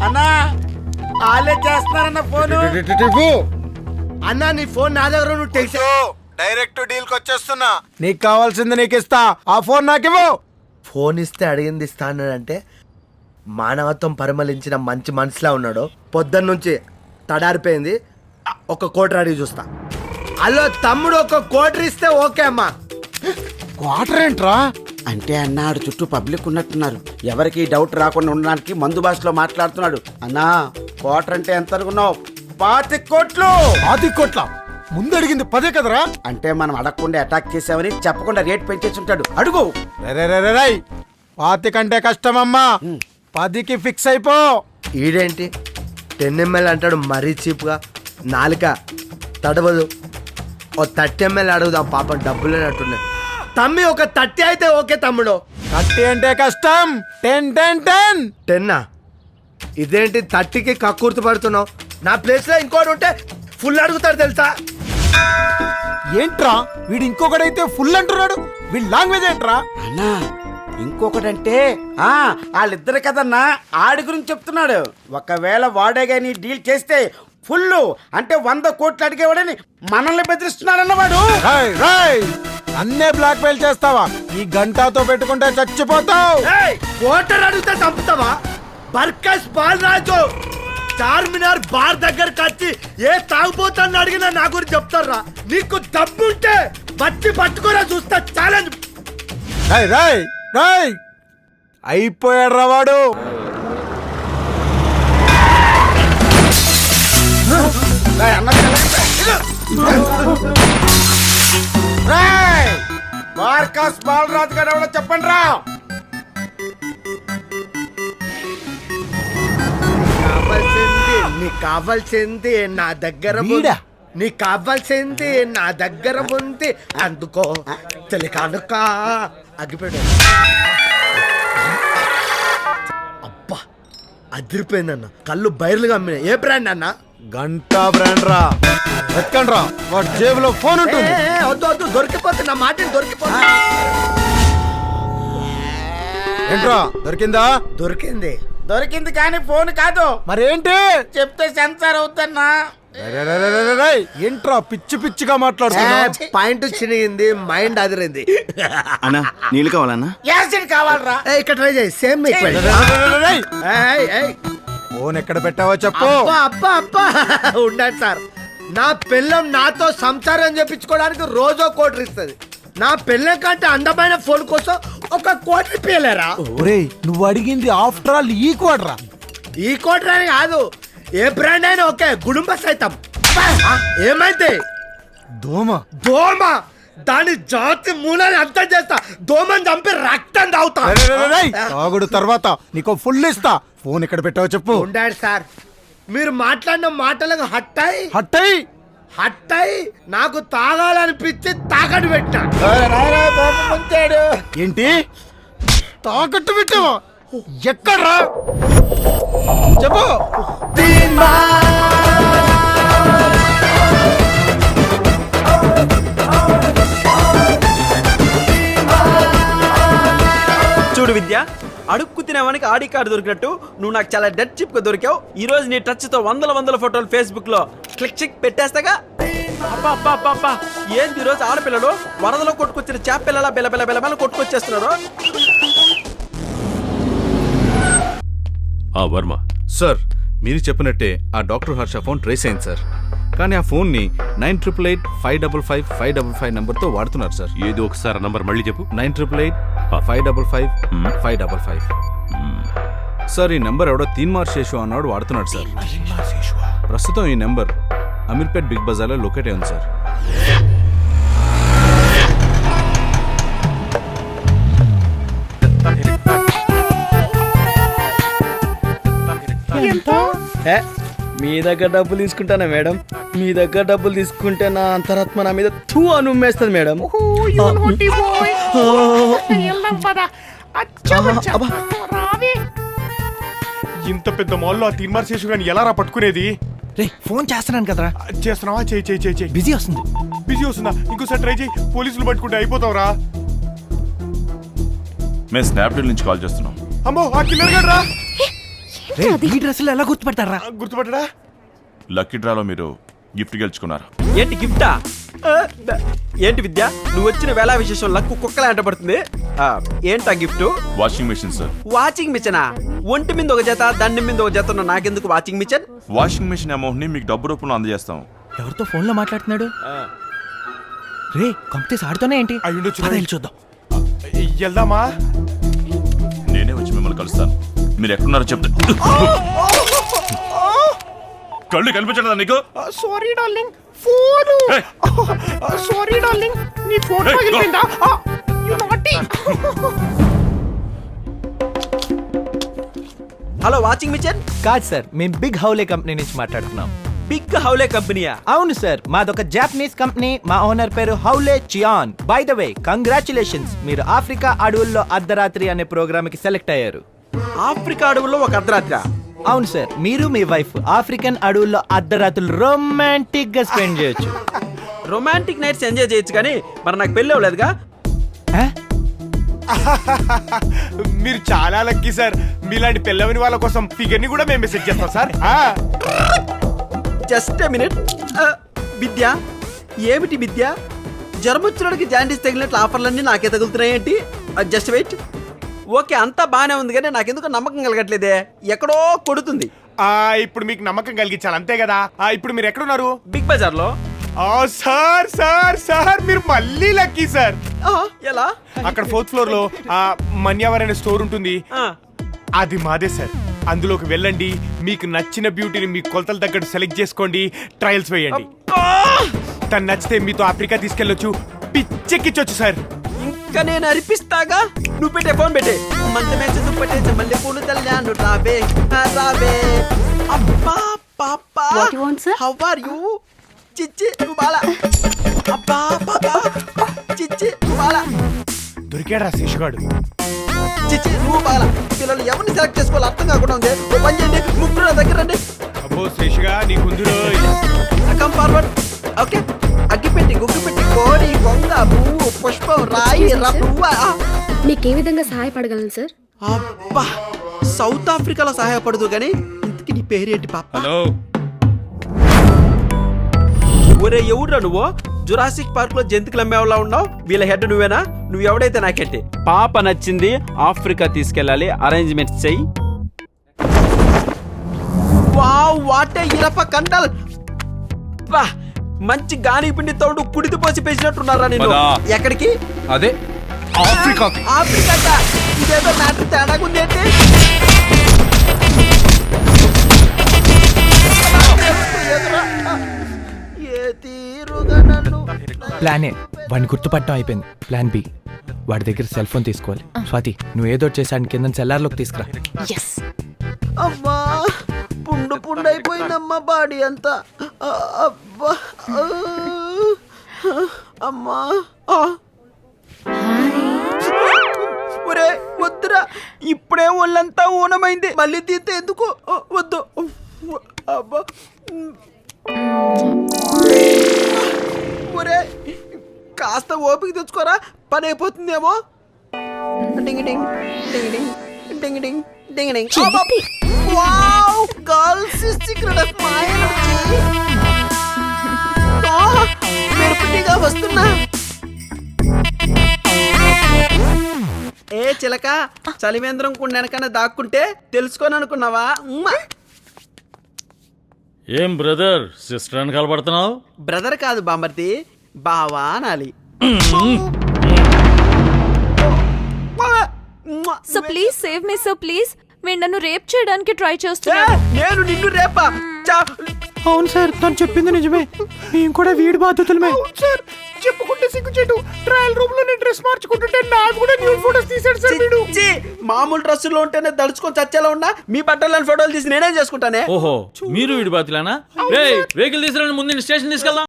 అన్నా వాళ్ళే చేస్తున్నారన్న ఫోను. అన్నా నీ ఫోన్ నా దగ్గర, నువ్వు టెక్స్ట్ డైరెక్ట్ డీల్ కి వచ్చేస్తున్నా. నీకు కావాల్సింది నీకు ఇస్తా, ఆ ఫోన్ నాకివ్వు. ఫోన్ ఇస్తే అడిగింది ఇస్తా అన్నాడంటే మానవత్వం పరిమళించిన మంచి మనిషిలా ఉన్నాడు. పొద్దున్న నుంచి తడారిపోయింది. ఒక కోటర్ అడిగి చూస్తా. అల్లో తమ్ముడు, ఒక కోటర్ ఇస్తే ఓకే అమ్మా. క్వార్టర్ ఏంట్రా? అంటే అన్నాడు చుట్టూ పబ్లిక్ ఉన్నట్టున్నారు, ఎవరికి డౌట్ రాకుండా ఉండడానికి మందు భాషలో మాట్లాడుతున్నాడు. అన్నా కోటర్ అంటే ఎంత అనుకున్నావు? 25 కోట్లు. 10 కోట్ల ముందు అడిగింది 10 కదరా? అంటే మనం అడగకుండా అటాక్ చేసామని చెప్పకుండా రేట్ పెంచేసి ఉంటాడు. అడుగు. రై 25 కంటే కష్టమమ్మా, 10కి ఫిక్స్ అయిపో. ఈడేంటి 10 ml అంటాడు మరీ చీప్గా. నాలుక తడవదు. ఓ 30 ml అడుగుదాం, పాపం డబ్బులు లేనట్టున్నాయి. తమ్మి ఒక 30 అయితే ఓకే తమ్ముడు. 30 అంటే కష్టం. 10 10 ఇదేంటి 30కి కక్కుర్తి పడుతున్నావు? నా ప్లేస్ లో ఇంకోటి ఉంటే ఫుల్ అడుగుతాడు తెలుసా? ఏంట్రా వీడు ఇంకొకడైతే ఫుల్ అంటున్నాడు? వీడి లాంగ్వేజ్ ఏంట్రా? అన్నా ఇంకొకటంటే వాళ్ళిద్దరు కదన్నా, ఆడి గురించి చెప్తున్నాడు. ఒకవేళ వాడే గాని డీల్ చేస్తే ఫుల్ అంటే 100 కోట్లు అడిగేవాడని మనల్ని బెదిరిస్తున్నాడన్న వాడు. అన్నే బ్లాక్ మెయిల్ చేస్తావా? ఈ గంటతో పెట్టుకుంటే చచ్చిపోతావు. కోటర్ అడిగితే చంపుతావా? బర్కస్ బాలరాజు చార్మినార్ బార్ దగ్గరకు వచ్చి ఏ తాగుపోతాన్ని అడిగినా నా గురించి చెప్తారా? నీకు దమ్ముంటే బట్టి పట్టుకోరా, చూస్తా. ఛాలెంజ్. అయిపోయాడు రా వాడు. బార్కాస్ బాలరాజు గారు ఎవడో చెప్పండి రా. నీకు కావాల్సింది నా దగ్గర వీడా? నీకు కావాల్సింది నా దగ్గర ఉంది. అందుకో తెలికానుక అగ్గిపెట్టు. అబ్బా అదిరిపోయిందన్న. కళ్ళు బయర్లుగా అమ్మినాయి. ఏ బ్రాండ్ అన్న? గంటా బ్రాండ్ రా. ఎక్కండి రా, వాడి జేబులో ఫోన్ ఉంటుంది. వద్దు వద్దు, దొరికిపోతుంది. నా మాట దొరికిపోతుంది. ఏంట్రా దొరికిందా? దొరికింది. దొరికింది కానీ ఫోన్ కాదు. మరేంటి? చెప్తే సెన్సార్ అవుతున్నా. ఏంట్రా పిచ్చి పిచ్చిగా మాట్లాడుతున్నా? పాయింట్ చినిగింది, మైండ్ అదిరింది. అన్నా నీళ్ళు కావాలన్నా? యాసిడ్ కావాలరా. ఇక్కడ ట్రై చేయి. సేమ్ ఫోన్ ఎక్కడ పెట్టావో చెప్పు. అబ్బా అబ్బా ఉండండి సార్. నా పిల్లం నాతో సంసారం చేపించుకోవడానికి రోజో కోటర్ ఇస్తుంది. నా పిల్లం కంటే అందమైన ఫోన్ కోసం 1 కోటి ఇప్పలేరా? ఒరేయ్ నువ్వు అడిగింది ఆఫ్టర్ ఆల్ ఈ కోటరా. ఈ కోటర్ అని కాదు, ఏ బ్రాండ్ అయినా ఓకే. గుడుంబ సైతం. ఏమైంది? దోమ. దోమ దాని జాతి మూలాన్ని అంతం చేస్తా. దోమని చంపి రక్తం తాగుతా. తాగుడు తర్వాత నీకో ఫుల్ ఇస్తా. ఫోన్ ఎక్కడ పెట్టావో చెప్పు. ఉండండి సార్. మీరు మాట్లాడిన మాటలకు హట్టై నాకు తాగాలనిపించి తాకట్టు పెట్టా. ఏంటి తాకట్టు పెట్టావా? ఎక్కడ్రా చెప్పు. చూడు విద్య, అడుక్కు తినేవానికి ఆడి కార్డు దొరికినట్టు నువ్వు నాకు చాలా డెడ్ చిప్ గా దొరికావు. ఈ రోజు నీ టచ్ తో వందల ఫోటోలు ఫేస్బుక్ లో క్లిక్ పెట్టేస్తాగా. అబ్బా ఏంది ఈ రోజు ఆడపిల్లలు వరదలో కొట్టుకొచ్చిన చేప పిల్లల బెల కొట్టుకొచ్చేస్తున్నారు. వర్మ సార్, మీరు చెప్పినట్టే ఆ డాక్టర్ హర్ష ఫోన్ ట్రేస్ అయింది సార్. కానీ ఆ ఫోన్ ని 9888555555 నంబర్ తో వాడుతున్నారు సార్. ఏదో ఒకసారి నంబర్ మళ్ళీ చెప్పు. 9888555555 సార్. ఈ నంబర్ ఎవడో తీన్మార్ శేషు అన్నాడు వాడుతున్నాడు సార్. ప్రస్తుతం ఈ నెంబర్ అమీర్పేట్ బిగ్ బజార్ లో లొకేట్ అయింది సార్. మీ దగ్గర డబ్బులు తీసుకుంటానా మేడం? మీ దగ్గర డబ్బులు తీసుకుంటే నా అంతరాత్మ నా మీద తూ అని ఉమ్మేస్తుంది మేడం. ఇంత పెద్ద మాల్లో ఆ తీర్మార్ శేషు గాని ఎలా రా పట్టుకునేది? ఫోన్ చేస్తున్నాను కదరా. చేస్తున్నావా? చేయి. బిజీ వస్తుంది. బిజీ వస్తుందా? ఇంకోసారి ట్రై చేయి. పోలీసులు పట్టుకుంటే అయిపోతావురా. మేము స్నాప్డీల్ నుంచి కాల్ చేస్తున్నాం. అమ్మో ఆ కిల్లర్ గడ్ రా. ఈ డ్రెస్సులు ఎలా గుర్తుపడతారా? గుర్తుపట్టడా? లక్కీ డ్రాలో మీరు గిఫ్ట్ గెలుచుకున్నారు. ఏంటి గిఫ్టా? ఏంటి విద్య నువ్వు వచ్చిన వేళ విశేషం లక్కు కుక్కలా ఎంటబడుతుంది. ఏంటా gift? Washing machine sir. Watching మిషనా? ఒంటి మీద ఒక జత దండం మీద ఒక జత ఉన్న నాకెందుకు watching mission? Washing machine amount ని మీకు డబ్బు రూపంలో అందజేస్తాం. ఎవరితో ఫోన్ లో మాట్లాడుతున్నాడు? రే కంపెనీస్ ఆడుతూనే ఏంటి? అయ్యుండొచ్చు. పద వెళ్ళి చూద్దాం. వెళ్దామా? నేనే వచ్చి మిమ్మల్ని కలుస్తాను. మీరు ఎక్కడున్నారో చెప్తా. కళ్ళు కనిపించడా నీకు? Sorry darling, phone. Hey. Sorry darling, నీ ఫోన్ Hey, పగిలిపోయిందా? You naughty. Hello watching machine. కాదు సార్, మేము బిగ్ హౌలే కంపెనీ నుంచి మాట్లాడుతున్నాం. బిగ్ హౌలే కంపెనీయా? అవును సార్, మాదొక జాపనీస్ కంపెనీ. మా ఓనర్ పేరు హౌలే చియాన్. బై ద వే కంగ్రాచులేషన్స్, మీరు ఆఫ్రికా అడవుల్లో అర్ధరాత్రి అనే ప్రోగ్రామ్ కి సెలెక్ట్ అయ్యారు. ఆఫ్రికా అడవుల్లో ఒక అర్ధరాత్రి? అవును సార్, మీరు మీ వైఫ్ ఆఫ్రికన్ అడవుల్లో అర్ధరాత్రులు రొమాంటిక్ గా స్పెండ్ చేయొచ్చు. రొమాంటిక్ నైట్స్ ఎంజాయ్ చేయొచ్చు కానీ మరి నాకు పెళ్ళి అవ్వలేదుగా. మీరు చాలా లక్కీ సార్. మీలాంటి పెళ్ళవని వాళ్ళ కోసం ఫిగర్ ని కూడా మేము మెసేజ్ చేస్తాం సార్. Just minute. విద్య, ఏమిటి విద్య? జ్వరం వచ్చినోడికి జాండీస్ తగిలినట్లు ఆఫర్లన్నీ నాకే తగులుతున్నాయేంటి? Just wait. ఓకే అంతా బానే ఉంది కానీ నాకెందుకు నమ్మకం కలగట్లేదే. ఎక్కడో కొడుతుంది. ఇప్పుడు మీకు నమ్మకం కలిగించాలి అంతే కదా. ఇప్పుడు మీరు ఎక్కడున్నారు? బిగ్ బజార్ లో. సార్ సార్ సార్ మీరు మళ్ళీ లక్కీ సార్. ఎలా? అక్కడ 4th ఫ్లోర్ లో మన్యావర్ అనే స్టోర్ ఉంటుంది. ఆ, అది మాదే సార్. అందులోకి వెళ్ళండి, మీకు నచ్చిన బ్యూటీని మీ కొలతలు తగ్గట్టు సెలెక్ట్ చేసుకోండి, ట్రయల్స్ వేయండి. తను నచ్చితే మీతో ఆఫ్రికా తీసుకెళ్ళొచ్చు, పిచ్చెక్కించొచ్చు సార్. ఇంకా నేను అరిపిస్తాగా. నువ్వు పెట్టే ఫోన్ పెట్టే. మంచమే దుప్పటే మళ్ళీ పూలు తల్లాను రావే రావే. అబ్బా పాపా, What you want, sir? How are you? చిచ్చి నువ్వు బాలా. అబ్బా పాపా, చిచ్చి నువ్వు బాలా. దొరికాడా శేషుగాడు? చిచ్చి నువ్వు బాలా. పిల్లలు ఎవరిని సెలెక్ట్ చేసుకోవాలి అర్థం కాకుండా ఉంది. ఓ పని చేయండి, ముగ్గురు నా దగ్గర రండి. అబ్బో శేషుగా నీకుందులో. Come forward. ఓకే. అగ్గిపెట్టి గుగ్గిపెట్టి కోడి కొంగ పువ్వు పుష్పం రాయి రవ్వ. మీకు ఏ విధంగా సహాయపడగలను సార్? అబ్బా సౌత్ ఆఫ్రికాలో సహాయపడదు కానీ ఇంతకి నీ పేరేంటి పాప? హలో. ఒరే ఎవడురా నువ్వు? జురాసిక్ పార్క్ లో జంతువులు అమ్మేవాళ్ళ ఉన్నావు. వీళ్ళ హెడ్ నువ్వేనా? నువ్వు ఎవడైతే నాకెట్టి. పాప నచ్చింది, ఆఫ్రికా తీసుకెళ్ళాలి, అరేంజ్మెంట్స్ చెయ్యి. వావ్ వాట్ ఏ ఇరప కండల్. వా మంచి గాని పిండి తోడు కుడితి పోసి పెంచినట్టున్నారా నేను. పదా. ఎక్కడికి? అదే ఆఫ్రికాకి. ఆఫ్రికా ఇదేదో మ్యాటర్ తేడాగా ఉంది ఏంటి? ఏ తీరుగా నన్ను. ప్లాన్ ఏ వాడిని గుర్తుపట్టడం అయిపోయింది. ప్లాన్ బి, వాడి దగ్గర సెల్ ఫోన్ తీసుకోవాలి. స్వాతి నువ్వు ఏదో చేసాను కింద సెల్లార్లోకి తీసుకురా. అమ్మా పుండు పుండు అయిపోయిందమ్మా బాడీ అంతా. అబ్బా అమ్మా. ఒరే వద్దురా, ఇప్పుడే ఒళ్ళంతా ఊనమైంది. మళ్ళీ తీస్తే ఎందుకు? వద్దు. అబ్బా ఒరే కాస్త ఓపిక తెచ్చుకోరా, పని అయిపోతుందేమో. Ding ding ding ding ding ding ding ding. Wow girls secret of my energy. మెరుపుగా వస్తున్నా. ఏ చిలక, చలివేంద్రం కుండెనకన్నా దాక్కుంటే తెలుసుకొని అనుకున్నావా? ఏం బ్రదర్, సిస్టర్ అని కలపడుతున్నావు? బ్రదర్ కాదు బామర్ది, బావా అనాలి. So please save me so please. వీడు నన్ను రేప్ చేయడానికి ట్రై చేస్తున్నాడు. నేను నిన్ను రేపా? అవును సార్, తను చెప్పింది నిజమే. మేము కూడా వీడి బాధ్యతలమే. సార్ చెప్పుకుంటే సిగ్గుచేటు. ట్రయల్ రూమ్ లో నేను డ్రెస్ మార్చుకుంటుంటే నాకు కూడా న్యూ ఫోటోస్ తీసాడు సార్ వీడు. మామూలు డ్రెస్సులో ఉంటేనే దడుచుకొని చచ్చేలా ఉన్నా మీ బట్టలని ఫోటోలు తీసి నేనేం చేసుకుంటానే. ఓహో, మీరు వీడి బాతులేనా? వెహికల్ తీసుకురండి, ముందు స్టేషన్ తీసుకెళ్దాం.